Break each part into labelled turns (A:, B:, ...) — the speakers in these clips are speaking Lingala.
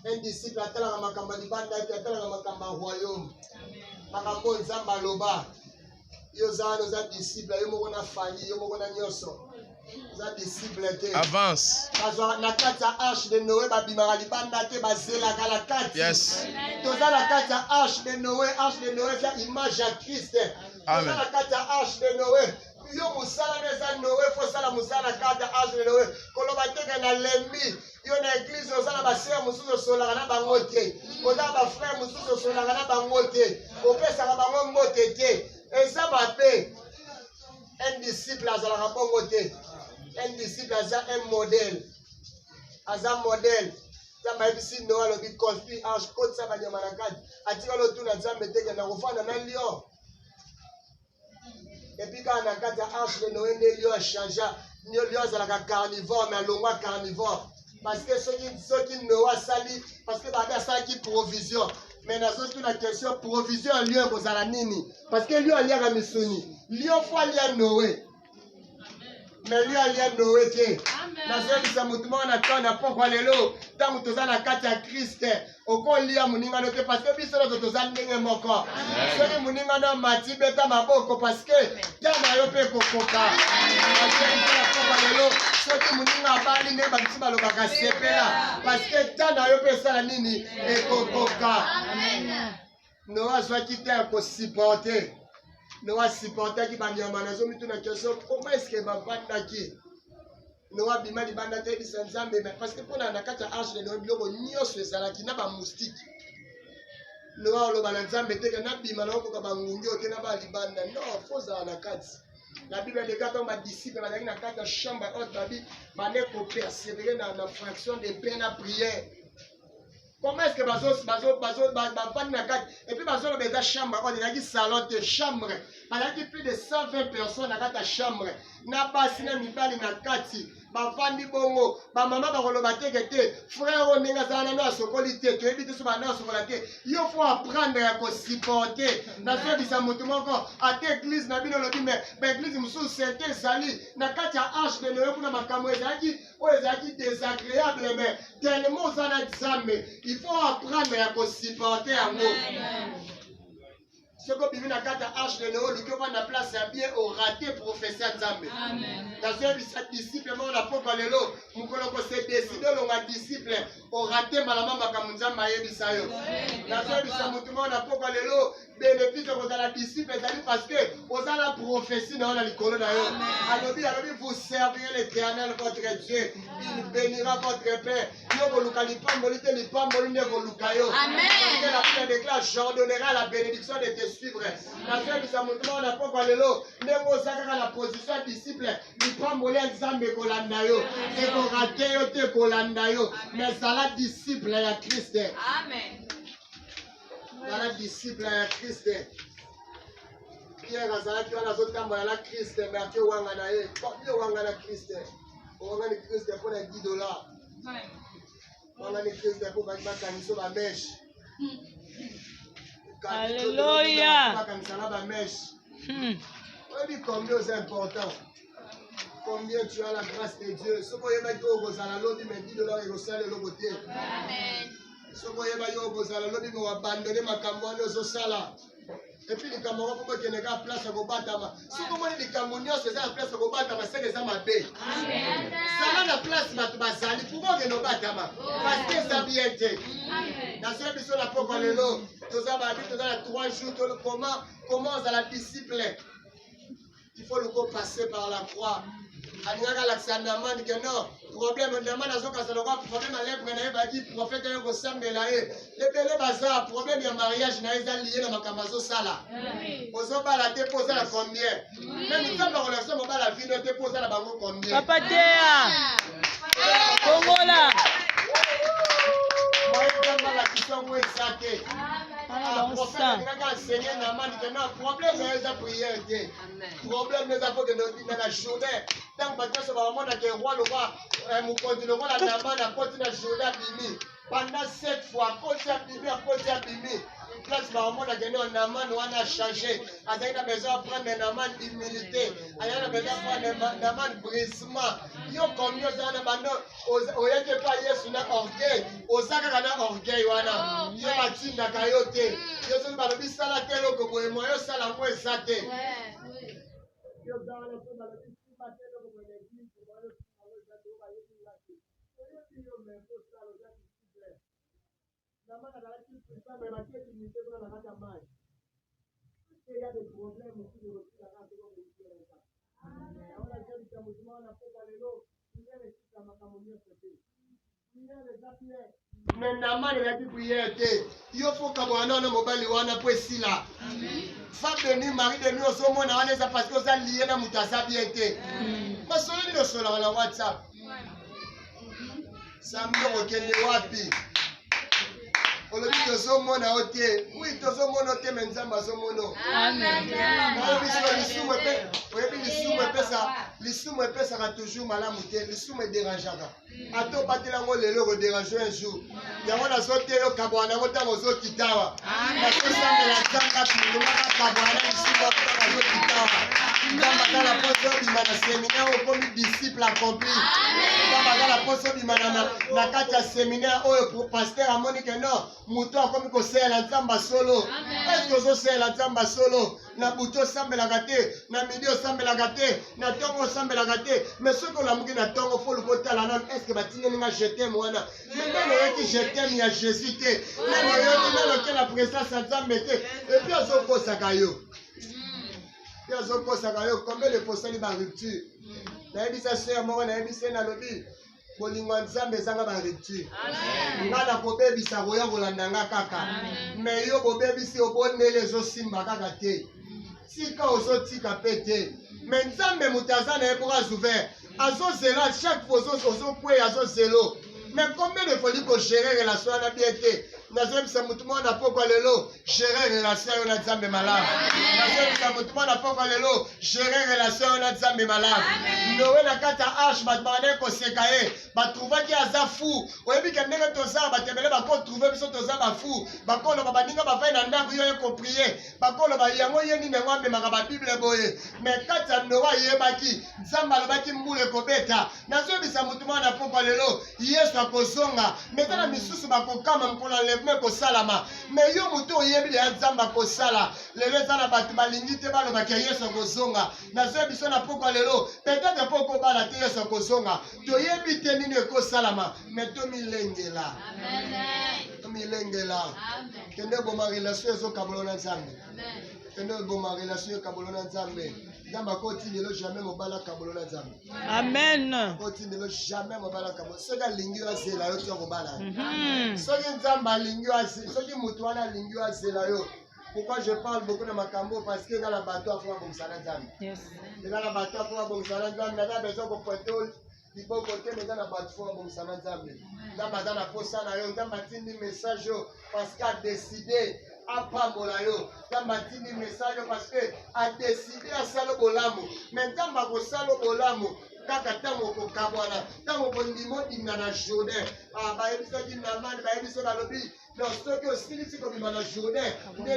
A: Un disciple atala makamba libanda atala makamba royaume. Makambo nzamba loba. Yo zano za disciple yo moko na famille yo moko na nyoso. Za disciple te.
B: Avance.
A: Kazo na kata arche de Noé babimara libanda te bazela kala kati.
B: Yes.
A: Toza na kata arche de Noé c'est image à Christ.
B: Amen.
A: Toza na kata arche de Noé. Yo musala neza Noé faut sala musala kata arche de Noé. Koloba teke na lembi. Yo na église ozala ba sœur mususu solaka na bango te. Ozala ba frère mususu solaka na bango te. Opesa bango mbote te. Eza bape. Un disciple azalaka bongo te. Un disciple aza un modèle. Aza modèle. Zamba ebisi Noé alobi construit arche côte sa banyama na kati. Atika lo tuna Nzambe teke na kofanda na lion. Et puis quand on a kati arche de Noé ne lion a changé. Lion azalaka carnivore mais longwa carnivore. Parce que ceux qui Noé sali parce que babe asali provision. Mais dans une question provision lion kozala nini? Parce que lion aliaka misuni. Lion fois lion Noé. Mais lui alié Noé te. Nazolisa mutu moko na temps na pokwa lelo ntango toza na kati ya Christ okolia moningano te parce que biso nyonso toza ndenge moko. Soki moningano mati beta maboko parce que tana yo mpe kokoka. Nazolisa na pokwa lelo soki moninga abali nde babisi balobaka sepela parce que tana yo mpe esala nini ekokoka. Noa azwaki te akosupporte. Noa supportaki banyama nazomituna question comment est-ce que bavandaki Noa bima libanda te bisa Nzambe parce que mpona na kati ya arche de Noé biloko nyonso ezalaki na bamoustike. Noa oloba na Nzambe teke nabima naokoka bangungi ote na balibanda non fo ozala na kati. La Bible déclare que badisciple bazalaki na kati ya chambre haute babi bande kopersévérer na fraction de pain na prière. Comment est-ce que bavandi na kati et puis bazoloba eza chambre oyo ezalaki salon te chambre bazalaki plus de 120 personnes na kati ya chambre na basi na mibali na kati bavandi bongo bamama bakoloba teke te frère oyo ndenge azala nano asokoli te toyebi te so bana asokola te yo fo apprendre ya kosupporte nazoyebisa motu moko ate église na bino olobi mais baeglise mosusu sente ezali na kati ya arche de Noé kuna makambo ezalaki oyo ezalaki désagréable mais tellement oza na Nzambe il faut apprendre ya kosupporte yango. Ce que bimi na kata arche de Noé luki ovanda place ya bien oraté professeur Nzambe. Nazoyebisa disciple moko na pokwa lelo mokolo kose décide olonga disciple oraté malama makambo Nzambe ayebisa yo. Nazoyebisa motu moko na pokwa lelo bénéfice kozala disciple ezali parce que ozala prophétie na yo na likolo na yo. Alobi vous servirez l'Éternel votre Dieu. Il bénira votre Père. Yo koluka lipamboli te lipamboli nde koluka yo. Amen. La Bible déclare j'ordonnerai la bénédiction de te suivre. Nazoyebisa motu moko na pokwa lelo ndenge oza kaka na position ya disciple lipamboli ya Nzambe kolanda yo. Ekorate yo te kolanda yo. Mais zala disciple ya Christ. Amen. Zala disciple ya Christ. Pierre azalaki wana azotambola na Christ mais ake wanga na ye. Yo wanga na Christ. Wanga ni Christ mpona $10. Wanga ni Christ mpo bakanisa bameshe.
C: Alléluia.
A: Bakanisa na bameshe. Oyebi combien c'est important. Combien tu as la grâce de Dieu. Ce que yeba yo kozala lobi mais $10 ekosala eloko te. Amen. Ce que yeba yo kozala lobi mais abandonner makambo wana ozosala. Et puis likambo moko bokende ka place ya kobatama. Soki omoni likambo nyonso eza na place ya kobatama seke eza mabe. Amen. Zala na place bato bazali pour okende obatama. Parce que eza bien te. Nazoya biso na pokwa lelo toza babi toza na 3 jours comment ozala disciple. Il faut le passer par la croix. Alingaka lakisa ndamani ke non problème ndamani azokasa lokwa problème alèpre na ye baki prophète yo kosambela ye ebele baza problème ya mariage na ye eza lié na makambo azosala ozobala te mpo ozala combien même nzambe akolakisa mobala vino te mpo ozala bango combien
C: papa teya kongola
A: moyekamba lakisa ngo eza te problème eza prière te problème eza po kende otinda na journée ntango bato nyonso bamonaka roi lokwa mokonzi lokola namani akoti na journée abimi pendant 7 fois akoti abimi place baomona kende namani wana achange azali na besoin aprendre namani humilité azali na besoin aprendre namani brisement yo combien ozala na bando oyaki epa yesu na orgueil osaka kana orgueil wana yo batindaka yo te yo soki balobi sala te eloko boye moyo osala ngo eza te yo zala so balobi simba te eloko boye na eglise moyo osala eza te obayebi nga te oyebi yo meme osala oza disciple namana nazalaki président me batie dignité mpona na kati ya mai il y a des problèmes aussi de reçu dans la mais namani elaki priere te yo foka bwana wana mobali wana po esila femme de nuit mari de nuit ozomona wana eza parce que oza lie na moto aza bien te masolo nini osolaka na whatsapp sambi okokende wapi olobi tozomona o te wi tozomona o te me nzambe azomona oyebi lisumu epesaka toujours malamu te lisumu ederangeaka ata obatela yango lelo ekoderange un jour yango nazoteya okabwana yango ntango ozokitawa nakosambela nzambe apilumaka kabwana lisumu azokitawa nzambe atala mposo obima na seminaire okomi disciple accompli nzambe atala mposo obima na kati ya seminaire oyo paster amoni ke non moto akomi kosalela nzambe solo eske ozosalela nzambe solo na butu osambelaka te na midi osambelaka te na ntongo osambelaka te mais soki olamuki na ntongo fo oluka otala nano eske batindelinga jeteme wana me nani oyoki jeteme ya jésus te nani oyoki nani oke na présence ya nzambe te epui azokosaka yo mpe azokosaka yo combien posali barupture nayebisa sere moko nayebisa nalobi bolingo ya nzambe ezanga barupture nga na kobebisa koya kolanda nga kaka me yo bobebisi obonele ezosimba kaka te tika ozotika mpe te me nzambe moto aza na ye mpoka azouvert azozela chaque fois ozokweya azozelo mais combien de fois kogere relation wana bien te nazoyebisa motu moko na pokwa lelo gere relation yo na nzambe malamu nazoyebisa motu moko na pokwa lelo gere relation yo na nzambe malamu nowe na kati ya arche bato bakandeki koseka ye batrouvaki aza fou oyebi ke ndenge toza batembele bakotrouve biso toza bafu bakoloba baninga bafai na ndako yo ye koprie bakoloba yango ye nini yango amemaka babible boye mais kati ya nowe ayebaki nzambe alobaki mbula ekobeta nazoyebisa motu moko na pokwa lelo yesu akozonga metana misusu bakokama mpona leveme kosalama me yo moto oyebi ya nzambe akosala lelo eza na bato balingi te balobaki ya yesu akozonga nazoyebi biso na pokwa lelo peut-être mpo okobala te yesu akozonga toyebi te nini ekosalama me tomilengela kende boma relation ezokabola na nzambe kende boma relation ekabolo na nzambe nzambe akotindelo jamais mobala kabolo na nzambe amen akotindelo jamais mobala kabolo soki alingi yo azela yo tia kobala soki nzambe alingi yo soki moto wana alingi yo azela yo. Pourquoi je parle beaucoup de Makambo? Parce que dans la bateau, il faut avoir bon salanzam. Dans la bateau, il faut avoir bon salanzam. Dans la maison, il faut avoir il faut côté, mais dans la bateau, il faut avoir bon salanzam. Dans la poste, dans la message, parce qu'à décider. Apamolayo tambatini message parce que a décidé à salo bolamo maintenant ba ko salo bolamo kaka tango ko kabwana tango ko ndimo dinga na Jordan ba ebiso dinga mani ba ebiso ba lobi no stoke o silisi ko bimana Jordan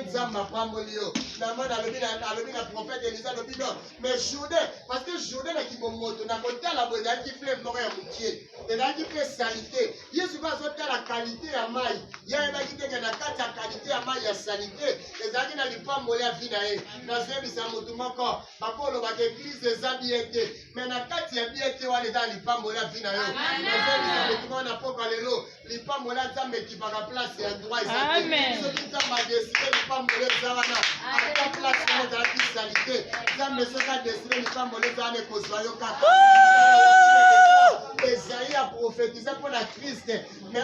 A: nzamba pambolio na mana alobi na prophète Elisa lobi non mais Jordan parce que Jordan na kibomoto na ko tala boya ki fleuve moko ya mutier et là qui fait salité Yesu va sortir la qualité ya mai ya ba kitenge na kati ya qualité ya mai ya sanité ezalaki na lipambo ya vie na ye nazebisa motu moko bakoloba ke église eza bien te mais na kati ya bien te wana eza lipambo ya vie na yo nazebisa motu moko na pokwa lelo lipambo ya nzambe ekipaka place ya droit eza soki nzambe adeside lipambo eza wana ata place wana ezalaki salite nzambe soki adeside lipambo eza wana ekozwa yo kaka Esaïe a prophétisé pour la Christ, mais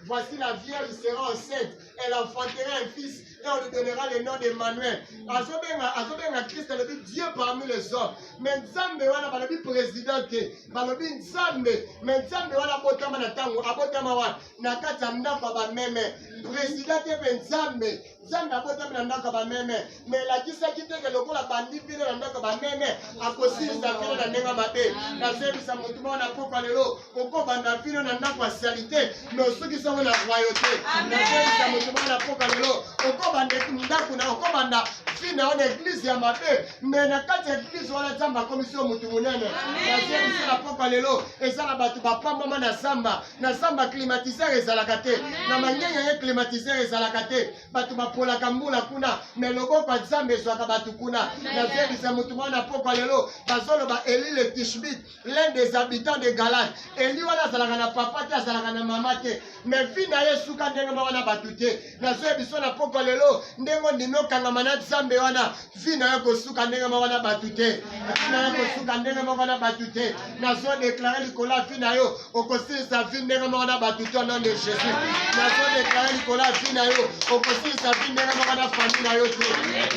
A: voici la Vierge sera enceinte, elle enfantera un fils et on lui donnera le nom d'Emmanuel. Azobenga Christ, elle dit Dieu parmi les hommes. Mais Nzambe wana balobi président te, balobi Nzambe, mais Nzambe wana botama na tango, abotama wana na kati ya ndako ba meme. Président te pe Nzambe, Nzambe abotama na ndako ba meme, mais la kisaki te ke lokola bandi pile na ndako ba meme, akosilisa vile na ndenga mabe. Na sebisa mutu mona pokwa lelo, okobanda vile na ndako ya salite, mais soki songo na royauté. Na sebisa mutu mona pokwa lelo, okobanda ndako na okobanda fina on église ya mabe mais na kati église wana nzambe commission mutu munene nazoyebi biso na pokwa lelo eza na bato bapambwama na zamba climatiseur ezalaka te na mangenge ye climatiseur ezalaka te bato bapolaka mbula kuna mais loboko ya nzambe ezwaka bato kuna nazoyebisa mutu mwana na pokwa lelo bazoloba Eli le Tishbite l'un des habitants de Galate Eli wana azalaka na papa te azalaka na mama te mais vi na ye suka ndenge moko na bato te nazoyebiso na pokwa lelo ndenge ondimi okangama na nzambe wana vi na ye kosuka ndenge moko na bato te vi na ye kosuka ndenge moko na bato te nazodeklare likolo ya vi na yo okosilisa vi ndenge moko na bato te au nom de Jésus nazodeklare likolo ya vi na yo okosilisa vi ndenge moko na famille na yo te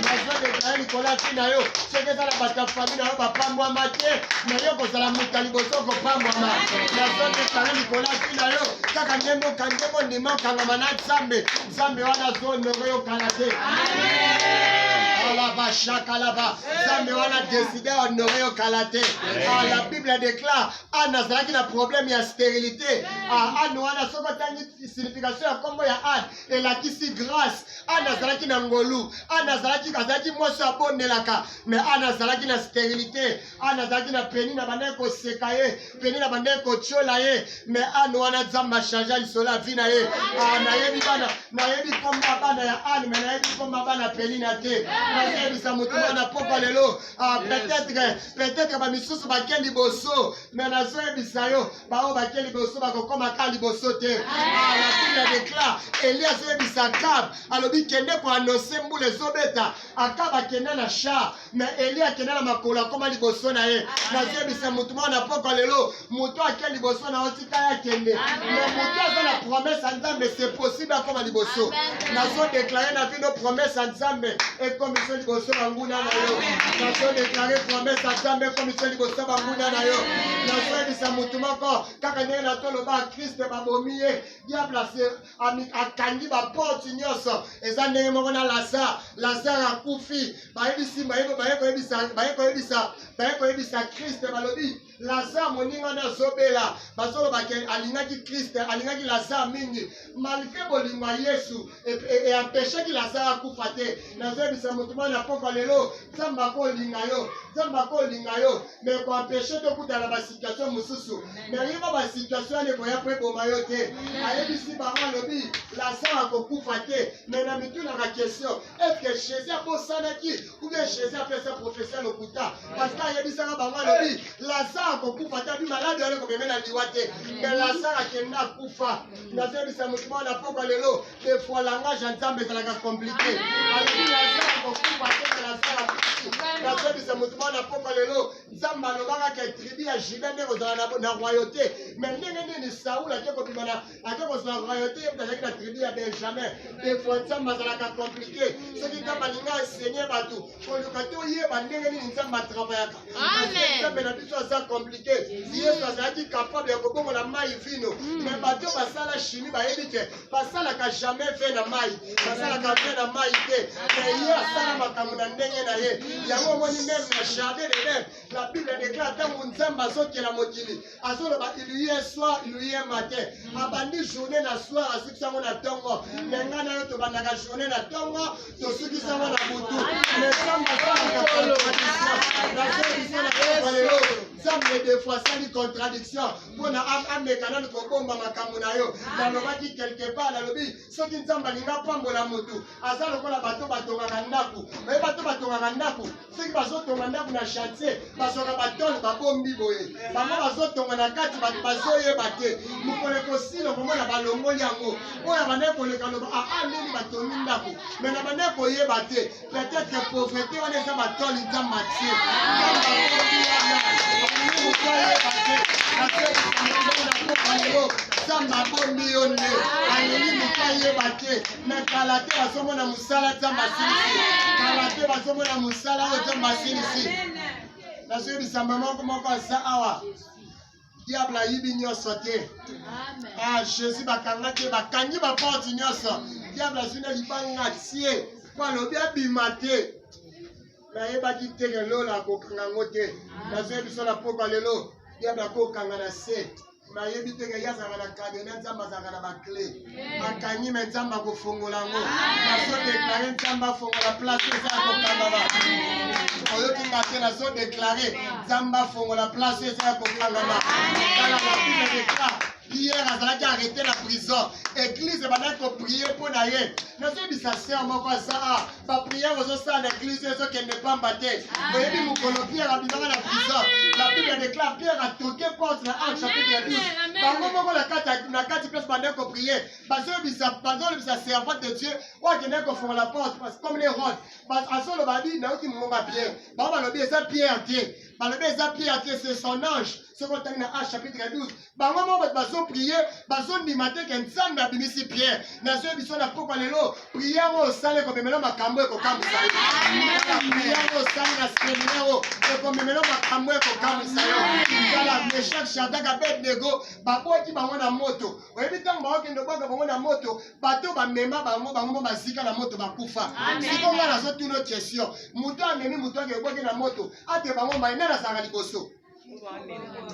A: nazodeklare likolo ya vi na yo soki eza na bato ya famille na yo bapambwama te na yo kozala moto ya liboso okopambwama nazodeklare likolo ya vi na yo kaka ndenge ondima okangama na nzambe wana azonore yo kala te Shakalaba, Nzambe wana décidé à honorer au Kalate. La Bible déclare, Anne azalaki na problème ya stérilité. Anne wana soko tangi signification ya kombo ya Anne, elakisi grâce. Anne azalaki na ngolu, Anne azalaki moso abondelaka, mais Anne azalaki na stérilité. Anne azalaki na peni na bande ko sekaye, peni na bande ko chola ye, mais Anne wana Nzambe changer lisola vie na ye. Nayebi komba bana ya Anne, mais nayebi komba bana peni na te. Nazebisa mutu wana pokwa lelo peut-être ba misusu bakeli boso mais nazebisa yo bao bakeli boso bakokoma ka liboso te la Bible déclare Elias azebisa Akab alobi kende ko annoncer mbula ezobeta Akab akende na char mais Elias akende na makolo akoma liboso na ye nazebisa mutu wana pokwa lelo mutu akeli liboso na otika ya kende mais mutu aza na promesse ya Nzambe c'est possible akoma liboso nazo déclarer na vino promesse ya Nzambe et comme liboso banguna na yo nazo déclarer promesse à Nzambe commission liboso banguna na yo nazo ebisa mutu moko kaka ndenge na toloba Christ babomi ye diable akangi baporte nyonso eza ndenge moko na Lazare akufi bayekoyebisa Christ balobi Lazare moninga na zobela bazoloba alingaki Christ alingaki Lazare mingi malgré bolingo ya Yesu et empêché ki Lazare akufa te nazo ebisa mutu na pokwa lelo Nzambe akolinga yo mais ko empêcher to kutana ba situation mususu mais yeba ba situation ne boya pe boma yo te ayebisi ba lobi Lazare akokufa te mais na mitu na question est-ce que Jésus a bosanaki ou bien Jésus a fait sa prophétie lokuta parce que ayebisa ba lobi Lazare akokufa te bi malade ole ko memena liwate mais Lazare akenda kufa nazebisa mutu na pokwa lelo des fois langage Nzambe ezalaka compliqué alobi Lazare akokufa nazebisa mutu mwana pokwa lelo Nzambe alobaka ke tribu ya Juda nde kozala na royauté mais ndenge nini Saul ake kozala royauté ezalaki na tribu ya Benjamin des fois Nzambe azalaka compliqué soki Nzambe alingi enseigner bato koluka te oyeba ndenge nini Nzambe atravaillaka Nzambe na biso aza compliqué Yesu azalaki capable ya kobongola mai vino mais bato basala chimie bayebi te basalaka jamais ve na mai basalaka ve na mai te mais ye asala makambo na ndenge na ye yango moni même na jardin de l'Éden la Bible déclare ntango Nzambe azokela mokili azoloba il y est soir il y est matin abandi journée na soir asukisango na ntongo mais ngai na yo tobandaka journée na ntongo tosukisango na butu mais Nzambe asalaka contradiction nazobisa Nzambe des fois asali contradiction mpona ameka nani kobomba makambo na yo nalobaki quelque part nalobi soki Nzambe alinga pambola motu aza lokola bato batongaka ndako oye bato batongaka ndako soki bazotonga ndako na chantier bazoka batole babombi boye bango bazotonga na kati bato bazoyeba te mokolo ekosila komona balongoli yango oyo bandeki koleka loba ndeni batongi ndako me na bandeki koyeba te peut-être pauvreté wana eza batole Nzambe atie Nzambe abombi yo nde alingi moto ayeba te me kala te bazomona mosala Nzambe asilisi kala te bazomona mosala oyo Nzambe asilisi nazoyebisa moko aza awa diable ayibi nyonso te Jésus bakanga te bakangi baporte nyonso diable azwi na libanga tie mpo alobi abima te nayebaki te lelo akokanga ngo te nazoyebisa na pokwa lelo diable akokanga na se nayebi te ke yazaka na kadena nzambe azalaka na baclé akangi me nzambe akofongola yango nazodeklare nzambe afongola place eza ya kokangama oyokinga te nazodeklare nzambe afongola place eza ya kokangama tala la bible déclare Pierre azalaki arrêté la prison. Église bandaki koprier mpo na ye. Nazobisa sœur moko aza baprière ozosala na église ezokende pamba te. Boyebi mokolo Pierre abimaka na prison. La Bible déclare Pierre a toqué porte na Actes chapitre 12. Bango moko na kati place bandaki koprier. Bazolobisa servante de Dieu oakendaki kofongola la porte parce que comme les rois azoloba bi nauti mongonga Pierre. Bango balobi eza Pierre te. Balobi eza Pierre te, c'est son ange. Ce qu'on a dans Actes chapitre 12. Bango moko bazo prier, bazo ndimate ke nzambe abimisi Pierre. Nazo biso na poko lelo, prière o sale ko memelo makambo e ko kambusa. Prière o sale na séminaire e ko memelo makambo e ko kambusa yo. Kala Meshach Shadrach Abednego baboki bango na moto. Oyebi tango baokende boka bango na moto, bato bamema bango bazika na moto bakufa. Siko nga nazo tuno question. Muto amemi muto akeboki na moto, ate bango maina na sanga liboso.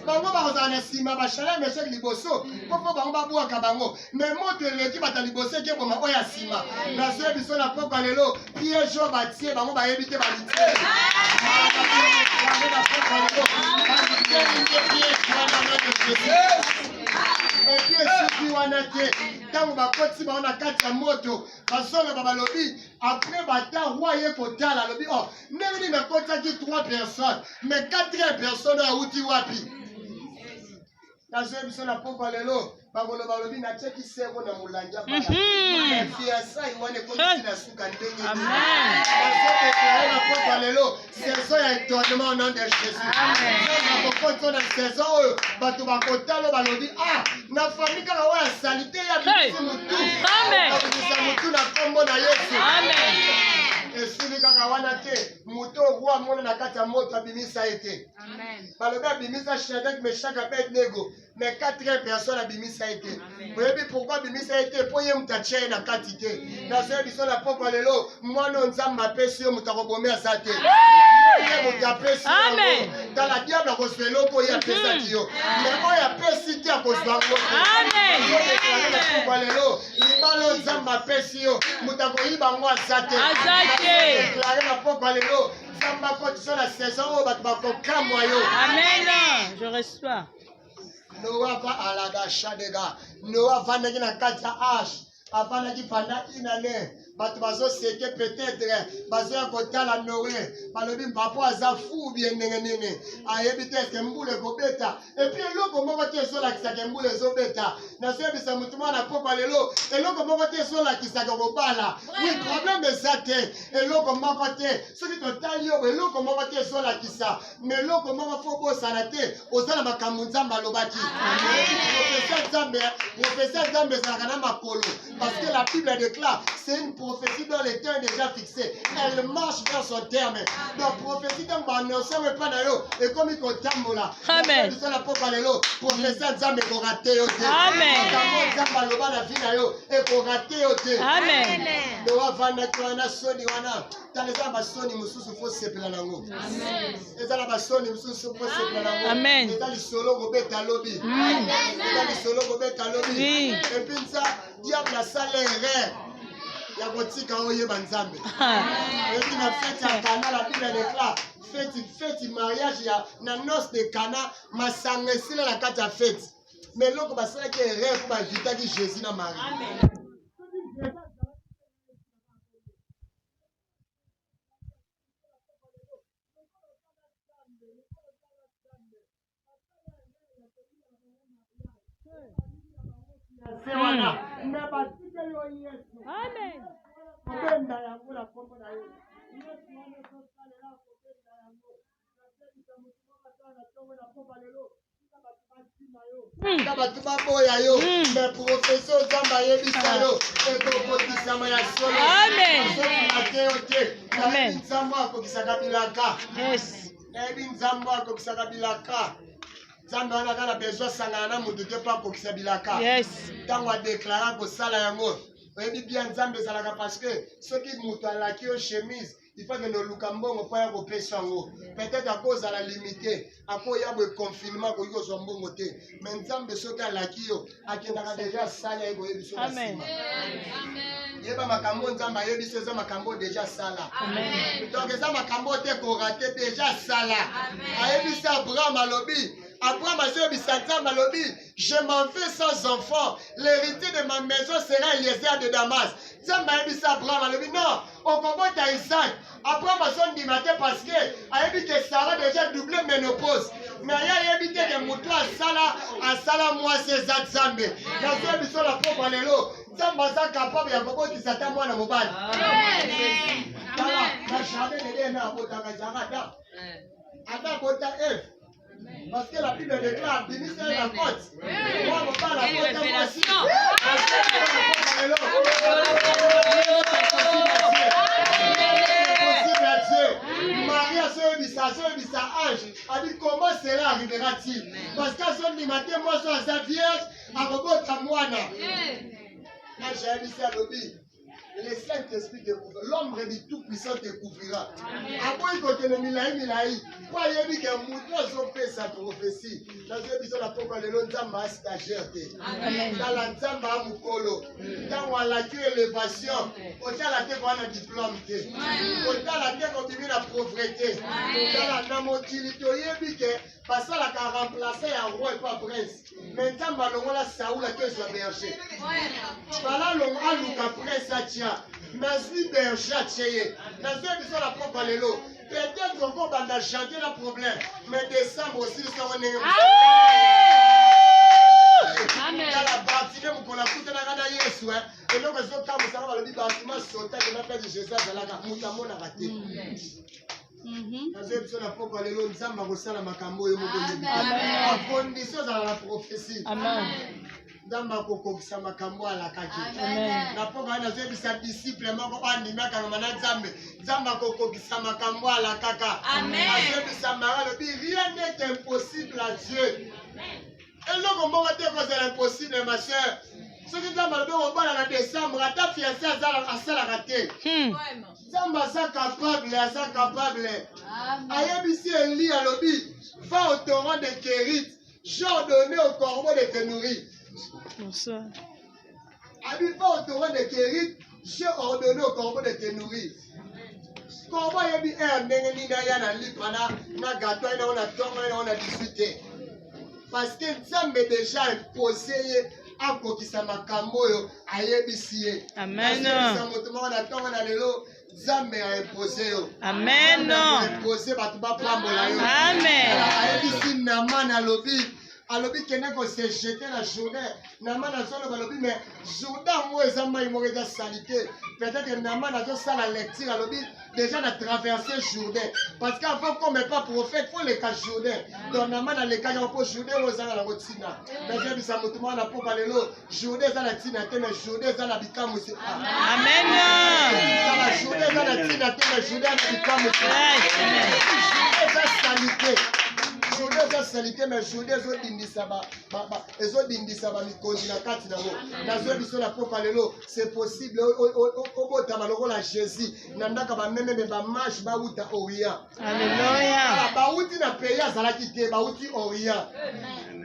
A: Bango bakozala na nsima bashala Meshach liboso mpo bango babwaka bango me moto eleki bata liboso ekeboma oyo ya nsima nazoyebi biso na poko lelo piège oyo batie bango bayebi te balitie epi esuki wana te ntango bakoti bango na kati ya moto bazoloba balobi après bata roi ye kotala alobi ndenge nini nakotaki 3 personnes mais 4 personnes oyo awuti wapi nazoyebi biso na poko lelo bakoloba balobi natiaki seko na molanja fiasai wana ekotisi na suka ndenge nazodeklare na poko lelo saison ya étonnement au nom de Jésus nakokoti na saison oyo bato bakotala balobi na fami kaka oyo asali te ya bimisi mutu abimisa mutu na kombo na Yesu esili kaka wana te mutu roi amona na kati ya moto abimisa ye te balobi abimisa Shadrach Meshach Abednego mais 4 personnes abimisa ye te oyebi pourquoi abimisa ye te mpo ye mutu atia ye na kati te nazoyebi biso na poko lelo mwana nzambe apesi yo mutu akobome aza te ye mutu apesi yo tala diable akozwa eloko oyo apesaki yo mais oyo apesi te akozwa ngo te na poko lelo libala oyo nzambe apesi yo mutu akoyiba ngo aza te deklare na poko lelo nzambe akotisa na saison oyo bato bakokamwa yo
C: amen je reçois.
A: Noah va à la gachadega. Noah va negi na kati ya Ash. Afandaki pendant une année. Bato bazo seke peut-être bazo ya kotala Noé. Balobi mpapo aza fou bien ndenge nini. Ayebi te eske mbula ekobeta. Et puis eloko moko te ezolakisaka mbula ezobeta. Nazoyebisa mutu moko na poko lelo. Eloko moko te ezolakisaka kobala. Oui, problème eza te. Eloko moko te. Soki totali yo eloko moko te ezolakisa. Mais eloko moko fo bosana te. Ozala makambo nzambe alobaki. Professeur Nzambe ezalaka na makolo. Parce que la Bible déclare, c'est une prophétie dont le temps est déjà fixé. Elle marche vers son terme. Donc, prophétie dont on annonce pas d'ailleurs. Et comme il compte là.
C: Amen.
A: Professeur Nzambe ko raté yo te.
C: Amen.
A: Nzambe aloba na vie na yo e ko raté yo te.
C: Amen.
A: Noa vanda twana soni wana. Taleza basoni mususu fo sepela nango. Amen. Ezala basoni mususu fo sepela nango.
C: Amen.
A: Ezali solo ko beta lobi. Ezali solo ko beta lobi. Et puis ça diable a salé erreur. Ya kotika oyeba nzambe. Et puis na fête ya Cana la Bible déclare fête mariage ya na noce de Cana masanga esila na kati ya fête. Mais loko basalaki erreur pour inviter Jésus na Marie. Amen. Amen. Bato baboya yo mais professeur Nzambe ayebisa yo ekokokisama ya solo. Amen. Nzambe akokisaka bilaka. Nzambe akokisaka bilaka. Nzambe wana kaka besoin sangana na mutu te pa kokisa bilaka. Ntango adeklara kosala yango oyebi bien Nzambe ezalaka parce que soki mutu alaki yo chemise il faut que nous lukambongo pas ya kopesa yango. Peut-être à cause de la limité, à cause ya le confinement ko yo zombongo te. Mais nzambe soki alaki yo, akendaka déjà sala ego yebiso na sima. Amen. Yeba makambo nzamba yebiso za makambo déjà sala. Amen. Donc ça makambo te ko raté déjà sala. Amen. Ayebisa Abraham alobi, Abraham azobisa nzamba alobi, je m'en vais sans enfant, l'héritier de ma maison sera Eliezer de Damas. Nzamba ayebisa Abraham alobi non, on combat à Isaac. Abraham azondima te parce que ayebi que Sarah déjà doublé ménopause. Mais ya yebi te que mutu asala mwasi eza nzambe. Nazo biso la propre lelo. Nzambe aza capable ya kobotisa ata mwana mobali. Amen. Na jamais nede na abotaka Zara Ada bota Eve. Parce que la Bible déclare bénissez la côte. Moi mon père la côte aussi. Marie a ce ange a dit comment cela arrivera-t-il? Parce qu'à son matin, moi je suis vierge, à robot à moi. J'ai dit ça lobby. Le Saint-Esprit découvre, l'homme du Tout-Puissant découvrira. Après, il continue milaï. Pas y a que Mouton fait sa prophétie. Dans une émission, la propre de l'Onzamba stagiaire. Dans la Nzamba Moukolo. Dans la queue élévation. Autant la terre qu'on a diplôme. Autant la terre qu'on a la pauvreté. Dans la namotilité, il y a parce que la a remplacé un roi et pas prince. Maintenant, on a Saoul qui soit berger. Voilà, on a Luka prince à Tia. Nazui berger à Tia. Nazui besoin la propre lélo. Peut-être qu'on va chanter le problème. Mais décembre aussi, nous sommes en Amen. Dans la partie, nous avons écouté la gana Yesu. Et donc, nous avons dit bâtiment sauté de la paix de Jésus. Nous avons raté. En condition dans la prophétie. Damba kokokisa makambo ala kaki. Na poka na zebi sa disciple mako andimaka na manzambe. Damba kokokisa makambo ala kaka. Amen. Zebi sa maralo bi rien n'est impossible à Dieu. Et là comment va te causer l'impossible ma sœur? Ce qui damba do on bala na décembre ata fiancé azala raté. Damba sa capable, asa capable. Ayebisi Eli alobi va au torrent de Kérit. J'ai ordonné au corbeau de te nourrir.
C: Bonsoir.
A: Abi pas au torrent de Kérit, j'ai ordonné au corbeau de te nourrir. Corbeau yebi ndenge ni na ya na lipana na gâteau na on a tongo na on a discuté. Parce que Nzambe déjà imposé a kokisa makambo yo ayebisi ye. Amen. Sa moto na tongo na lelo Nzambe a imposé yo. Amen. Imposé batu ba pambola yo. Amen. Ayebisi na mana lobi. Alobi kene ko se jeter la journée nama na solo balobi mais Jourdain mo ezamba imoreza salité peut-être nama na ça la lecture alobi déjà na traverser Jourdain parce qu'avant qu'on n'est pas prophète faut les cas Jourdain donc nama na les cas pour Jourdain ozanga la rotina mais j'ai bisa mutuma na poka lelo Jourdain za la tina te mais Jourdain za la bikamu c'est amen la Jourdain za la tina te mais Jourdain na bikamu c'est amen za salité Journée de salité, mais journée c'est possible. Au Jésus,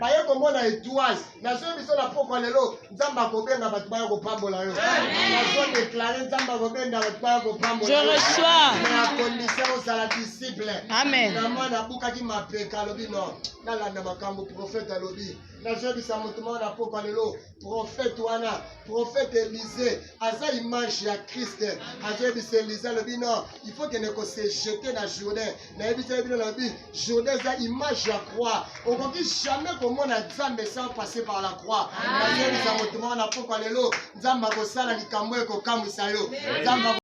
A: baye komona étoile na so biso na poko lelo nzamba kobenga batu baye kopambola yo na so déclarer nzamba kobenga batu baye kopambola je reçois mais à condition ça la disciple amen na mwana bukaki mapeka lobi non na landa makambo prophète alobi na so bisa mutuma na poko lelo prophète wana prophète Élisée aza image ya Christ aza bisa Élisée lobi non il faut que ne ko se jeter na Jourdain na bisa lobi Jourdain za image ya croix on dit jamais comment na Nzambe sans passer par la croix. Nzambe za moto na poko lelo Nzamba ko sala likambo ko kamwisa yo. Nzamba